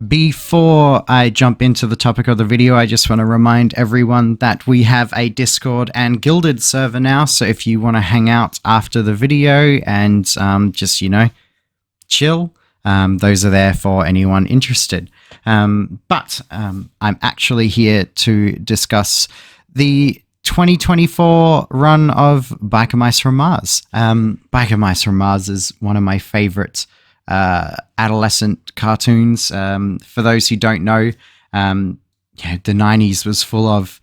Before I jump into the topic of the video, I just want to remind everyone that we have a Discord and Guilded server now. So if you want to hang out after the video and just, chill, those are there for anyone interested. But I'm actually here to discuss the 2024 run of Biker Mice from Mars. Biker Mice from Mars is one of my favorite adolescent cartoons. For those who don't know, the 90s was full of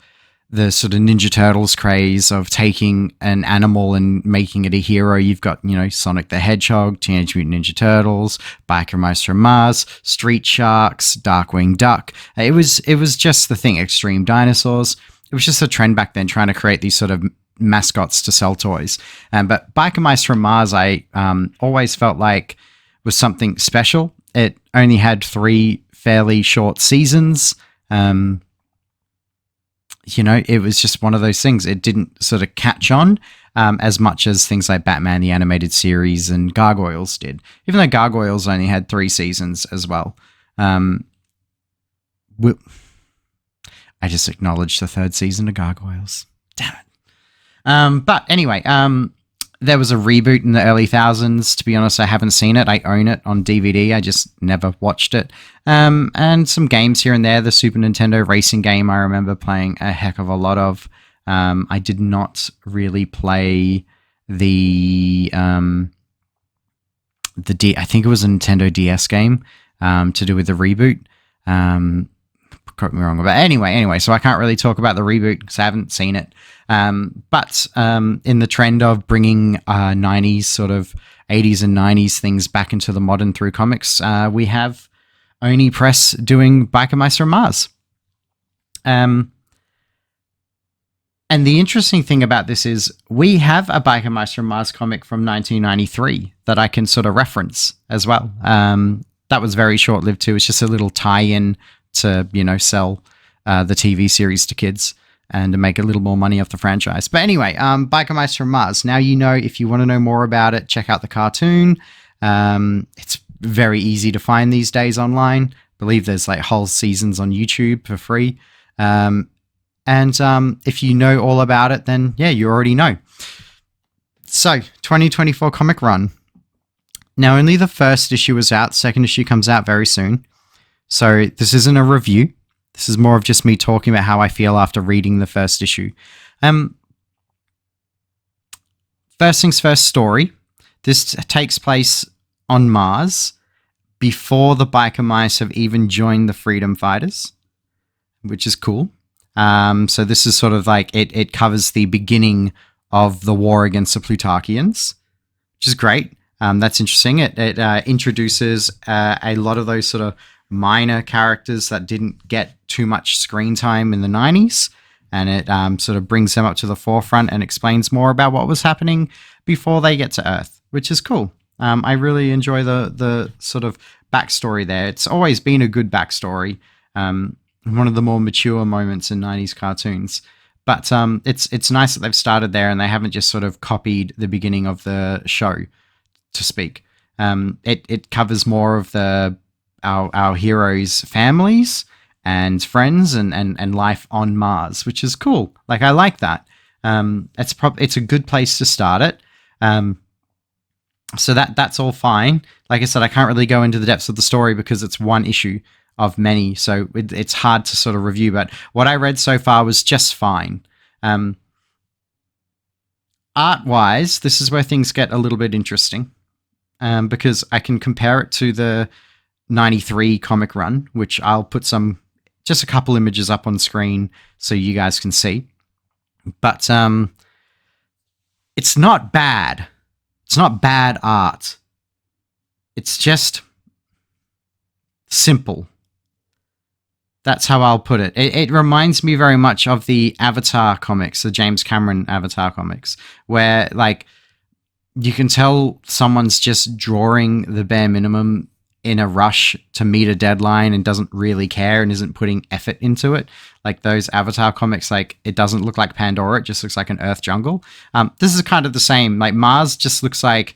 the sort of Ninja Turtles craze of taking an animal and making it a hero. You've got, Sonic the Hedgehog, Teenage Mutant Ninja Turtles, Biker Mice from Mars, Street Sharks, Darkwing Duck. It was just the thing. Extreme Dinosaurs. It was just a trend back then, trying to create these sort of mascots to sell toys. But Biker Mice from Mars, I always felt like was something special. It only had 3 fairly short seasons. It was just one of those things. It didn't sort of catch on as much as things like Batman the Animated Series and Gargoyles did, even though Gargoyles only had 3 seasons as well. I just acknowledged the 3rd season of Gargoyles. Damn it. But anyway, there was a reboot in the early thousands. To be honest, I haven't seen it. I own it on DVD. I just never watched it. And some games here and there. The Super Nintendo racing game I remember playing a heck of a lot of. I did not really play I think it was a Nintendo DS game to do with the reboot. Correct me wrong, but anyway, so I can't really talk about the reboot because I haven't seen it. But in the trend of bringing 90s, sort of 80s and 90s things back into the modern through comics, we have Oni Press doing Biker Mice from Mars. And the interesting thing about this is we have a Biker Mice from Mars comic from 1993 that I can sort of reference as well. That was very short-lived too. It's just a little tie-in to, sell the TV series to kids and to make a little more money off the franchise. But anyway, Biker Mice from Mars. Now if you want to know more about it, check out the cartoon. It's very easy to find these days online. I believe there's like whole seasons on YouTube for free. And if you know all about it, then yeah, you already know. So, 2024 comic run. Now, only the first issue is out. Second issue comes out very soon. So this isn't a review. This is more of just me talking about how I feel after reading the first issue. First things first, story. This takes place on Mars before the Biker Mice have even joined the Freedom Fighters, which is cool. So this is sort of like it covers the beginning of the war against the Plutarchians, which is great. That's interesting. It introduces a lot of those sort of minor characters that didn't get too much screen time in the 90s, and it sort of brings them up to the forefront and explains more about what was happening before they get to Earth, which is cool. I really enjoy the sort of backstory there. It's always been a good backstory, one of the more mature moments in 90s cartoons. But it's nice that they've started there and they haven't just sort of copied the beginning of the show, to speak. It covers more of our heroes' families and friends and life on Mars, which is cool. Like, I like that. It's a good place to start it. So that's all fine. Like I said, I can't really go into the depths of the story because it's one issue of many, so it's hard to sort of review. But what I read so far was just fine. Art-wise, this is where things get a little bit interesting, because I can compare it to the 93 comic run, which I'll put just a couple images up on screen so you guys can see. But it's not bad. It's not bad art. It's just simple. That's how I'll put it. It reminds me very much of the Avatar comics, the James Cameron Avatar comics, where like you can tell someone's just drawing the bare minimum in a rush to meet a deadline and doesn't really care and isn't putting effort into it. Like those Avatar comics, like it doesn't look like Pandora, it just looks like an Earth jungle. This is kind of the same. Like Mars just looks like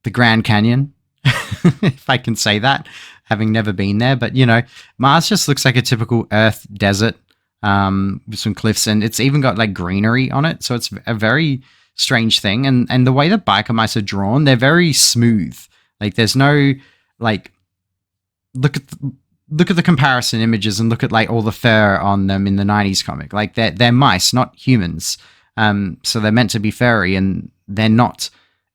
the Grand Canyon if I can say that, having never been there. But, you know, Mars just looks like a typical Earth desert with some cliffs, and it's even got like greenery on it. So it's a very strange thing. And the way that biker mice are drawn, they're very smooth. Like there's no like look at the comparison images and look at like all the fur on them in the 90s comic. Like they're mice, not humans. So they're meant to be furry, and they're not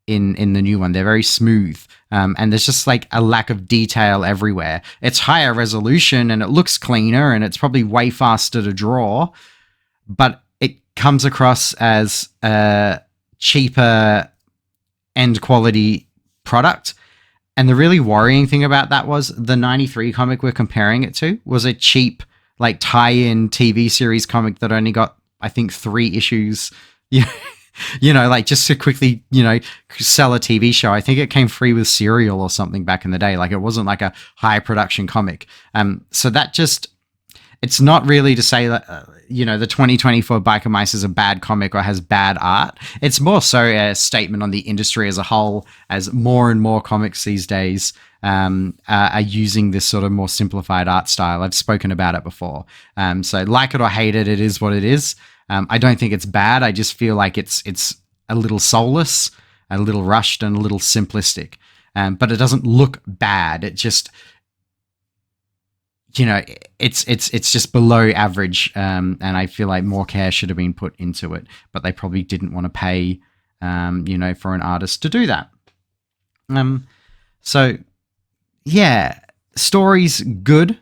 in the new one. They're very smooth. And there's just like a lack of detail everywhere. It's higher resolution and it looks cleaner and it's probably way faster to draw, but it comes across as a cheaper end quality product. And the really worrying thing about that was the 93 comic we're comparing it to was a cheap like tie-in TV series comic that only got, I think, 3 issues. You know, like just to quickly, you know, sell a TV show. I think it came free with Serial or something back in the day. Like it wasn't like a high production comic. So that just, it's not really to say that, you know, the 2024 Biker Mice is a bad comic or has bad art. It's more so a statement on the industry as a whole, as more and more comics these days are using this sort of more simplified art style. I've spoken about it before. So like it or hate it, it is what it is. I don't think it's bad. I just feel like it's a little soulless, a little rushed, and a little simplistic. But it doesn't look bad. It just, you know, it's just below average. And I feel like more care should have been put into it. But they probably didn't want to pay, you know, for an artist to do that. So yeah, story's good.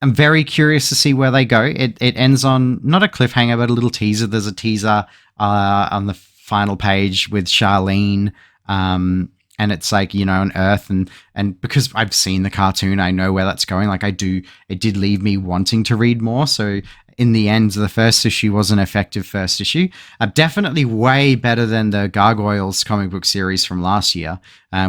I'm very curious to see where they go. It ends on not a cliffhanger, but a little teaser. There's a teaser on the final page with Charlene, and it's like, you know, on Earth, and because I've seen the cartoon, I know where that's going. Like I do, it did leave me wanting to read more. So in the end, the first issue was an effective first issue. Definitely way better than the Gargoyles comic book series from last year,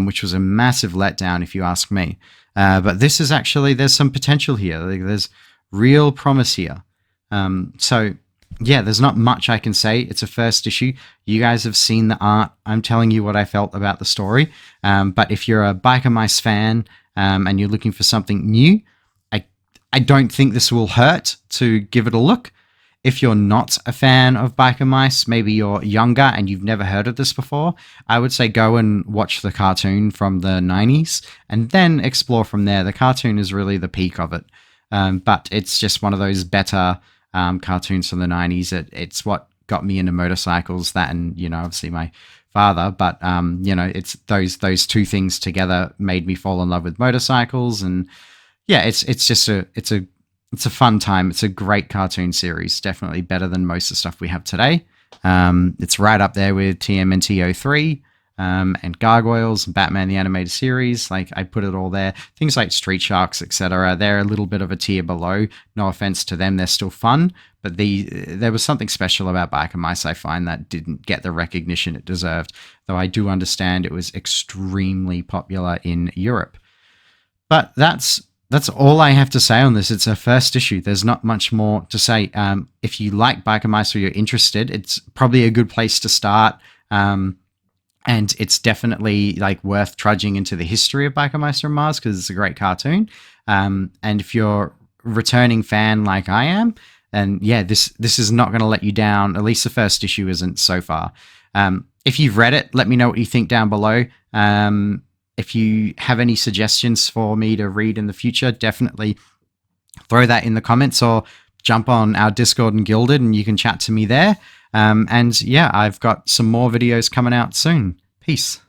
which was a massive letdown, if you ask me. But this is actually, there's some potential here. Like, there's real promise here. So yeah, there's not much I can say. It's a first issue. You guys have seen the art. I'm telling you what I felt about the story. But if you're a Biker Mice fan and you're looking for something new, I don't think this will hurt to give it a look. If you're not a fan of Biker Mice, maybe you're younger and you've never heard of this before, I would say go and watch the cartoon from the 90s and then explore from there. The cartoon is really the peak of it. But it's just one of those better cartoons from the 90s. It's what got me into motorcycles, that and, you know, obviously my father. But, you know, it's those two things together made me fall in love with motorcycles. And yeah, it's just it's a fun time. It's a great cartoon series. Definitely better than most of the stuff we have today. It's right up there with TMNT 03 and Gargoyles and Batman the Animated Series. Like, I put it all there. Things like Street Sharks, etc. They're a little bit of a tier below. No offense to them. They're still fun. But there was something special about Biker Mice, I find, that didn't get the recognition it deserved. Though I do understand it was extremely popular in Europe. But that's all I have to say on this. It's a first issue. There's not much more to say. If you like Biker Mice or you're interested, it's probably a good place to start. And it's definitely like worth trudging into the history of Biker Mice from Mars because it's a great cartoon. And if you're a returning fan like I am, then yeah, this is not going to let you down. At least the first issue isn't so far. If you've read it, let me know what you think down below. If you have any suggestions for me to read in the future, definitely throw that in the comments or jump on our Discord and Gilded and you can chat to me there. And yeah, I've got some more videos coming out soon. Peace.